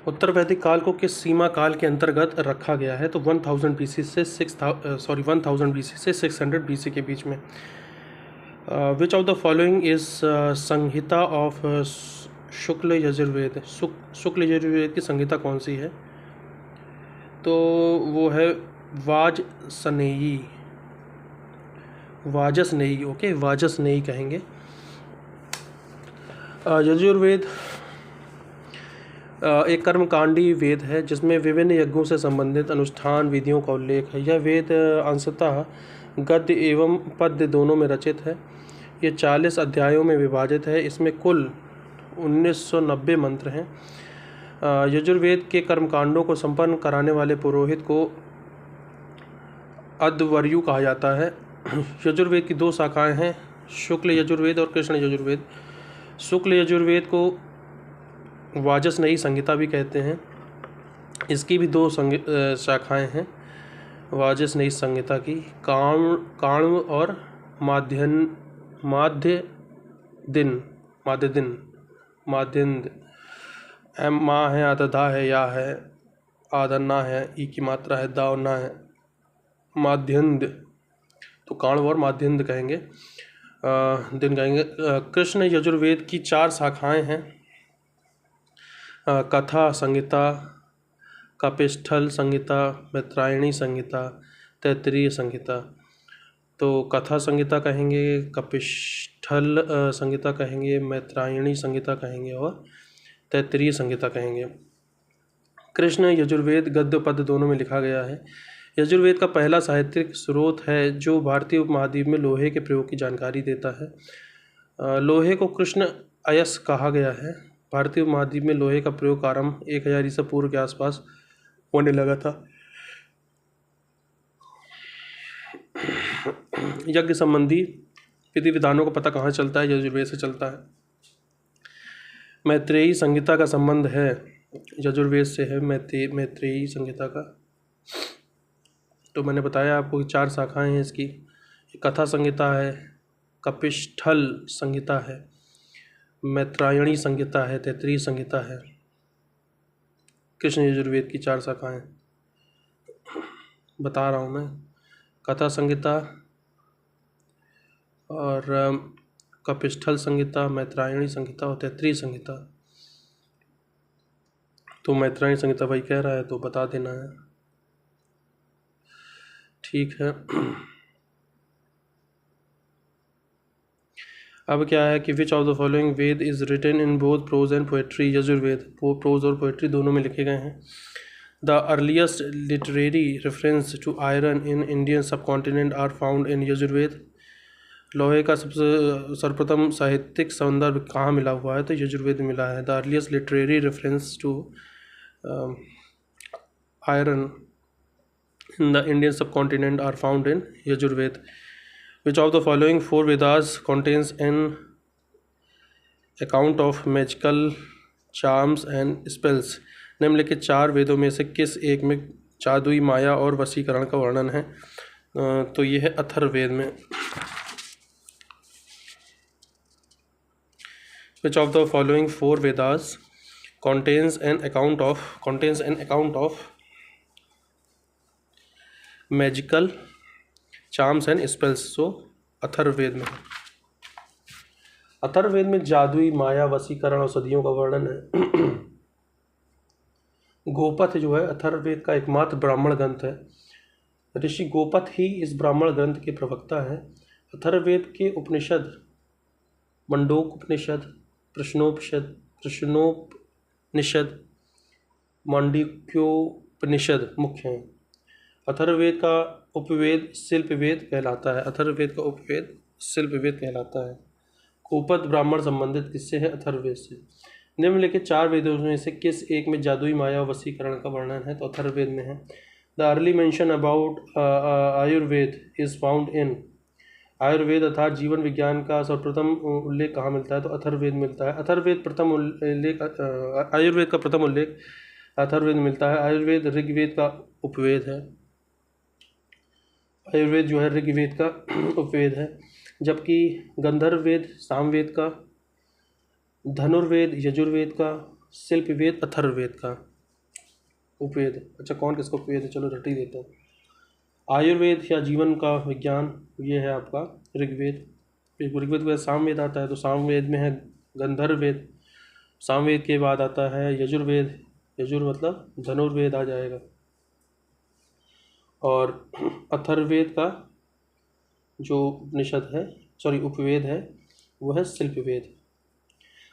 उत्तर वैदिक काल को किस सीमा काल के अंतर्गत रखा गया है? तो 1000 BC से 1000 BC से 600 BC के बीच में। Which of the following is Samhita of Shukla Yajurveda? Shukla Yajurveda की संहिता कौन सी है? तो वो है वाजसनेयी, वाजसनेयी। ओके, वाजसनेयी कहेंगे। यजुर्वेद एक कर्मकांडी वेद है जिसमें विभिन्न यज्ञों से संबंधित अनुष्ठान विधियों का उल्लेख है। यह वेद अंशतः गद्य एवं पद्य दोनों में रचित है। ये 40 अध्यायों में विभाजित है। इसमें कुल 1990 मंत्र हैं। यजुर्वेद के कर्मकांडों को संपन्न कराने वाले पुरोहित को अध्वर्यु कहा जाता है। यजुर्वेद की 2 शाखाएं हैं, शुक्ल यजुर्वेद और कृष्ण यजुर्वेद। शुक्ल यजुर्वेद को वाजसनेयी संहिता भी कहते हैं। इसकी भी 2 शाखाएं हैं वाजसनेयी संहिता की, काण्व और माध्यन्द। माँ है, आधा है, या है, आधा ना है, ई की मात्रा है, दा और ना है, माध्यन्द। तो काण्व और माध्यन्द कहेंगे, दिन कहेंगे। कृष्ण यजुर्वेद की 4 शाखाएं हैं, कथा संहिता, कपिष्ठल संहिता, मैत्रायणी संहिता, तैत्तिरीय संहिता। तो कथा संहिता कहेंगे, कपिष्ठल संहिता कहेंगे, मैत्रायणी संहिता कहेंगे और तैत्तिरीय संहिता कहेंगे। कृष्ण यजुर्वेद गद्य पद्य दोनों में लिखा गया है। यजुर्वेद का पहला साहित्यिक स्रोत है जो भारतीय उपमहाद्वीप में लोहे के प्रयोग की जानकारी देता है। लोहे को कृष्ण अयस कहा गया है। भारतीय उपमहाद्वीप में लोहे का प्रयोग आरंभ 1000 ईसा पूर्व के आसपास होने लगा था। यज्ञ संबंधी विधि विधानों का पता कहाँ चलता है? यजुर्वेद से चलता है। मैत्रेयी संहिता का संबंध है यजुर्वेद से है, मैत्रेयी संहिता का। तो मैंने बताया आपको 4 शाखाएं हैं इसकी। कथा संहिता है, कपिष्ठल संहिता है, मैत्रायणी संहिता है, तैत्तिरीय संहिता है। कृष्ण यजुर्वेद की 4 शाखाएं बता रहा हूँ मैं, कथा संहिता और कपिष्ठल संहिता, मैत्रायणी संहिता और तैत्तिरीय संहिता। तो मैत्रायणी संहिता भाई कह रहा है तो बता देना है, ठीक है। अब क्या है कि which of the following Veda is written in both prose and poetry? Yajurveda prose और पोएट्री दोनों में लिखे गए हैं। The earliest literary reference to iron in Indian subcontinent are found in Yajurveda. लोहे का सबसे सर्वप्रथम साहित्यिक संदर्भ कहाँ मिला हुआ है? तो यजुर्वेद में मिला है। The earliest literary reference to iron in the Indian subcontinent are found in Yajurved. Which of the following 4 Vedas contains an account of magical charms and spells? निम्नलिखित 4 वेदों में से किस एक में जादुई माया और वशीकरण का वर्णन है? तो यह है अथर्ववेद में। Which of the following 4 Vedas contains an account of magical charms and spells? So Atharvaveda में। अथर्ववेद में जादुई माया, वशीकरण, औषधियों का वर्णन है। गोपथ जो है अथर्ववेद का एकमात्र ब्राह्मण ग्रंथ है। ऋषि गोपथ ही इस ब्राह्मण ग्रंथ के प्रवक्ता है। अथर्ववेद के उपनिषद मंडोक उपनिषद, कृष्णोपनिषद, मांडुक्योपनिषद मुख्य हैं। अथर्ववेद का उपवेद शिल्पवेद कहलाता है। अथर्ववेद का उपवेद शिल्पवेद कहलाता है। गोपथ ब्राह्मण संबंधित किससे है? अथर्ववेद से। निम्नलिखित 4 वेदों में से किस एक में जादुई माया वशीकरण का वर्णन है? तो अथर्ववेद में है। The early mention about Ayurveda is found in. Ayurveda अर्थात जीवन विज्ञान का सर्वप्रथम उल्लेख कहाँ मिलता है? तो अथर्ववेद मिलता है। आयुर्वेद का प्रथम उल्लेख अथर्ववेद मिलता है। आयुर्वेद ऋग्वेद का उपवेद है। आयुर्वेद जो है ऋग्वेद का उपवेद है, जबकि गंधर्ववेद सामवेद का, धनुर्वेद यजुर्वेद का, शिल्पवेद अथर्ववेद का। उपवेद। अच्छा, कौन किसको उपवेद है, चलो रट ही देते हैं। आयुर्वेद या जीवन का विज्ञान, ये है आपका ऋग्वेद। ऋग्वेद के बाद सामवेद आता है, तो सामवेद में है गंधर्व वेद। सामवेद के बाद आता है यजुर्वेद। यजुर मतलब धनुर्वेद आ जाएगा। और अथर्ववेद का जो उपनिषद है, सॉरी उपवेद है, वो है शिल्पवेद।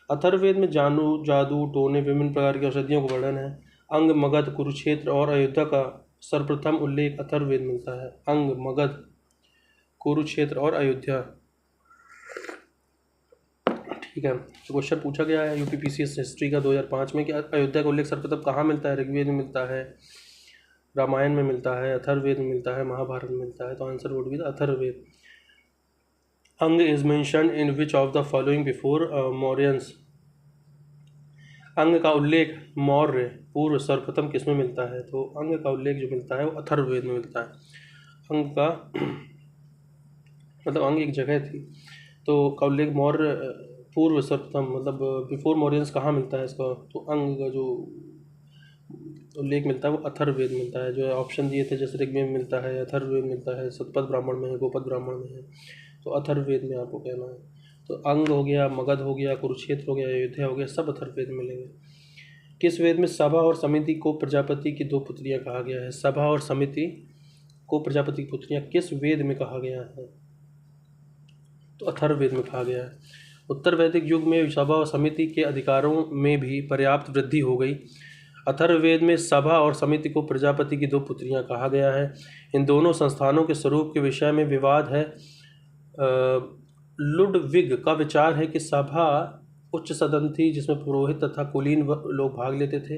अथर्ववेद में जादू टोने विभिन्न प्रकार की औषधियों का वर्णन है। अंग मगध कुरुक्षेत्र और अयोध्या का सर्वप्रथम उल्लेख अथर्ववेद मिलता है। अंग मगध कुरुक्षेत्र और अयोध्या, ठीक है। तो क्वेश्चन पूछा गया है यूपीपीसीएस हिस्ट्री का 2005 में कि अयोध्या का उल्लेख सर्वप्रथम कहाँ मिलता है। ऋग्वेद में मिलता है, रामायण में मिलता है, अथर्ववेद में मिलता है, महाभारत में मिलता है। तो answer would be Atharvaveda. Anga is mentioned in which of the following before Mauryans. Anga का उल्लेख मौर्य पूर्व सर्वप्रथम किस में मिलता है। तो अंग का उल्लेख जो मिलता है वो अथर्ववेद में मिलता है। अंग का मतलब अंग एक जगह थी, तो का उल्लेख मौर्य पूर्व सर्वप्रथम मतलब बिफोर मौर्यंस कहाँ मिलता है इसका। तो अंग का जो उल्लेख मिलता है वो अथर्ववेद मिलता है। जो ऑप्शन दिए थे जैसे ऋग्वेद में मिलता है, अथर्ववेद मिलता है, शतपथ ब्राह्मण में है, गोपद ब्राह्मण में है, तो अथर्ववेद में आपको कहना है। तो अंग हो गया, मगध हो गया, कुरुक्षेत्र हो गया, अयोध्या हो गया, सब अथर्ववेद में मिलेंगे। किस वेद में सभा और समिति को प्रजापति की दो पुत्रियां कहा गया है। सभा और समिति को प्रजापति की पुत्रियां किस वेद में कहा गया है। तो अथर्ववेद में कहा गया है। उत्तर वैदिक युग में सभा और समिति के अधिकारों में भी पर्याप्त वृद्धि हो गई। अथर्ववेद में सभा और समिति को प्रजापति की दो पुत्रियां कहा गया है। इन दोनों संस्थानों के स्वरूप के विषय में विवाद है। लुडविग का विचार है कि सभा उच्च सदन थी जिसमें पुरोहित तथा कुलीन लोग भाग लेते थे।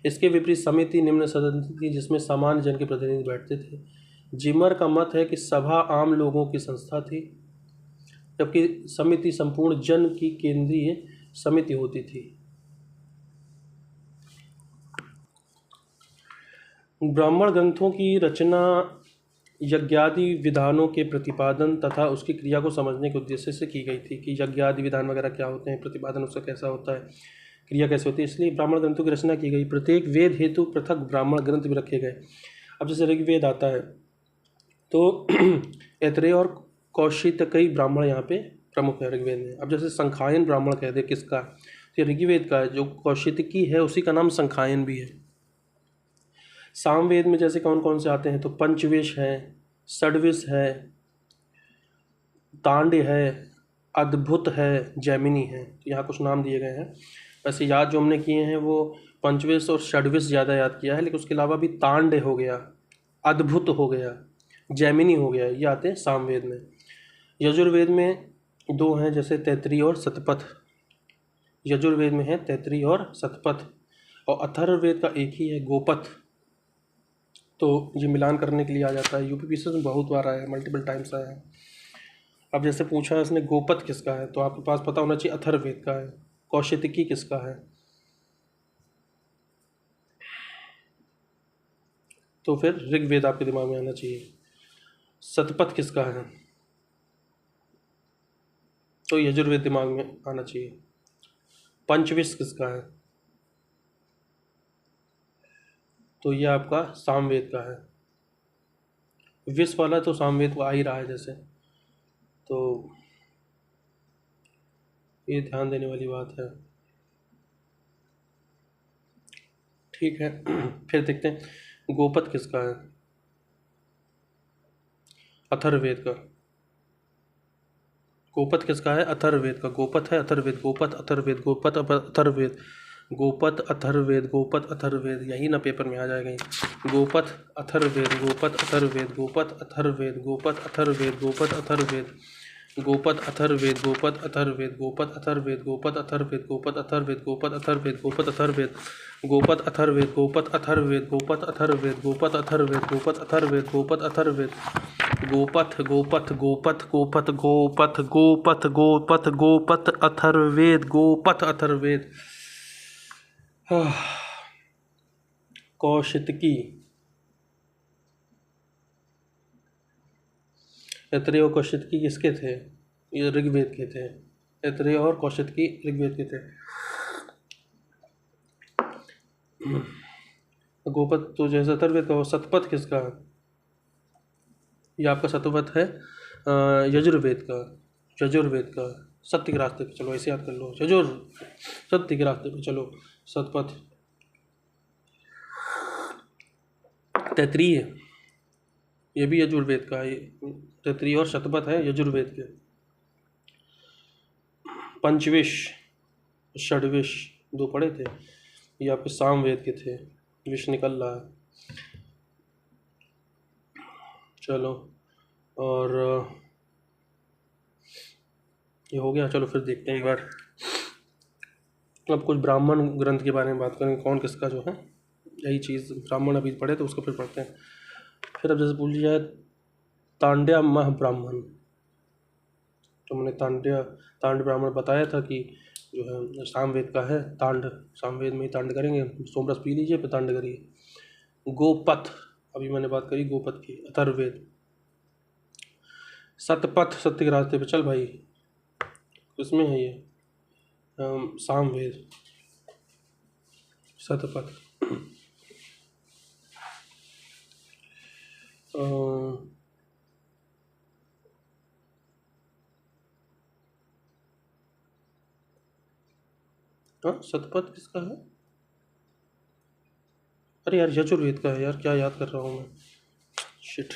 इसके विपरीत समिति निम्न सदन थी जिसमें सामान्य जन के प्रतिनिधि बैठते थे। जिमर का मत है कि सभा आम लोगों की संस्था थी, जबकि समिति संपूर्ण जन की केंद्रीय समिति होती थी। ब्राह्मण ग्रंथों की रचना यज्ञादि विधानों के प्रतिपादन तथा उसकी क्रिया को समझने के उद्देश्य से की गई थी कि यज्ञादि विधान वगैरह क्या होते हैं, प्रतिपादन उसका कैसा होता है, क्रिया कैसे होती है, इसलिए ब्राह्मण ग्रंथों की रचना की गई। प्रत्येक वेद हेतु पृथक ब्राह्मण ग्रंथ भी रखे गए। अब जैसे ऋग्वेद आता है तो ऐत्रेय और कौशितकई ब्राह्मण यहाँ पे प्रमुख है ऋग्वेद में। अब जैसे संखायन ब्राह्मण कह दे किसका, तो ऋग्वेद का है। जो कौशितकी है उसी का नाम संखायन भी है। सामवेद में जैसे कौन कौन से आते हैं, तो पंचविश है, षड्विश है, तांड्य है, अद्भुत है, जैमिनी है। तो यहाँ कुछ नाम दिए गए हैं। वैसे याद जो हमने किए हैं वो पंचविश और षड्विश ज़्यादा याद किया है, लेकिन उसके अलावा भी तांड्य हो गया, अद्भुत हो गया, जैमिनी हो गया, ये आते हैं सामवेद में। यजुर्वेद में दो हैं, जैसे तैत्तिरीय और शतपथ। यजुर्वेद में है तैत्तिरीय और शतपथ, और अथर्ववेद का एक ही है गोपथ। तो ये मिलान करने के लिए आ जाता है। यूपीपीसीएस में बहुत बार आया है, मल्टीपल टाइम्स आया है। अब जैसे पूछा है इसने गोपथ किसका है, तो आपके पास पता होना चाहिए अथर्ववेद का है। कौशितकी किसका है, तो फिर ऋग्वेद आपके दिमाग में आना चाहिए। शतपथ किसका है, तो यजुर्वेद दिमाग में आना चाहिए। पंचविश किसका है, तो ये आपका सामवेद का है। विष वाला तो सामवेद को आ ही रहा है जैसे, तो ये ध्यान देने वाली बात है। ठीक है, फिर देखते हैं गोपथ किसका है। अथर्ववेद का। गोपथ किसका है, अथर्ववेद का। गोपथ है अथर्ववेद, गोपथ अथर्ववेद, गोपथ अथर्ववेद, गोपथ अथर्ववेद, गोपथ अथर्ववेद, यही ना पेपर में आ जाएगा ये। गोपथ अथर्ववेद, गोपथ अथर्ववेद, गोपथ अथर्ववेद, गोपथ अथर्ववेद, गोपथ अथर्ववेद, गोपथ अथर्ववेद, गोपथ अथर्ववेद, गोपथ अथर्ववेद, गोपथ अथर्ववेद, गोपथ अथर्ववेद, गोपथ अथर्ववेद, गोपथ अथर्ववेद, गोपथ अथर्ववेद, गोपथ अथर्ववेद, गोपथ अथर्ववेद, गोपथ अथर्ववेद, गोपथ अथर्ववेद, गोपथ अथर्ववेद, गोपथ गोपथ गोपथ गोपथ गोपथ गोपथ गोपथ गोपथ अथर्ववेद, गोपथ अथर्ववेद। कौशितकी, ऐत्रेय और कौशितकी किसके थे, ये ऋग्वेद के थे। ऐत्रेय और कौशितकी ऋग्वेद के थे। गोपथ तो जैसे अथर्ववेद का हो, शतपथ किसका है? ये आपका शतपथ है यजुर्वेद का, यजुर्वेद का। सत्य के रास्ते पे चलो, ऐसे याद कर लो, यजुर, सत्य के रास्ते पे चलो, शतपथ। तैत्रीय, ये भी यजुर्वेद का है, तैत्रीय और शतपथ है यजुर्वेद के। पंचविश, षड्विश, दो पढ़े थे, ये आपके सामवेद के थे, विष निकल रहा है। चलो, और ये हो गया। चलो फिर देखते हैं एक बार, अब कुछ ब्राह्मण ग्रंथ के बारे में बात करेंगे, कौन किसका जो है, यही चीज़ ब्राह्मण अभी पढ़े तो उसको फिर पढ़ते हैं। फिर अब जैसे पूछ लिया जाए तांड्या मह ब्राह्मण, तो मैंने तांड ब्राह्मण बताया था कि जो है सामवेद का है, तांड, सामवेद में ही तांड करेंगे, सोमरस पी लीजिए फिर तांड करिए। गोपथ, अभी मैंने बात करी गोपथ की, अथर्ववेद। सतपथ, सत्य के रास्ते पे चल भाई, किसमें है ये? सामवेद, शतपथ। हाँ, शतपथ किसका है? अरे यार यजुर्वेद का है यार, क्या याद कर रहा हूँ मैं, शिट।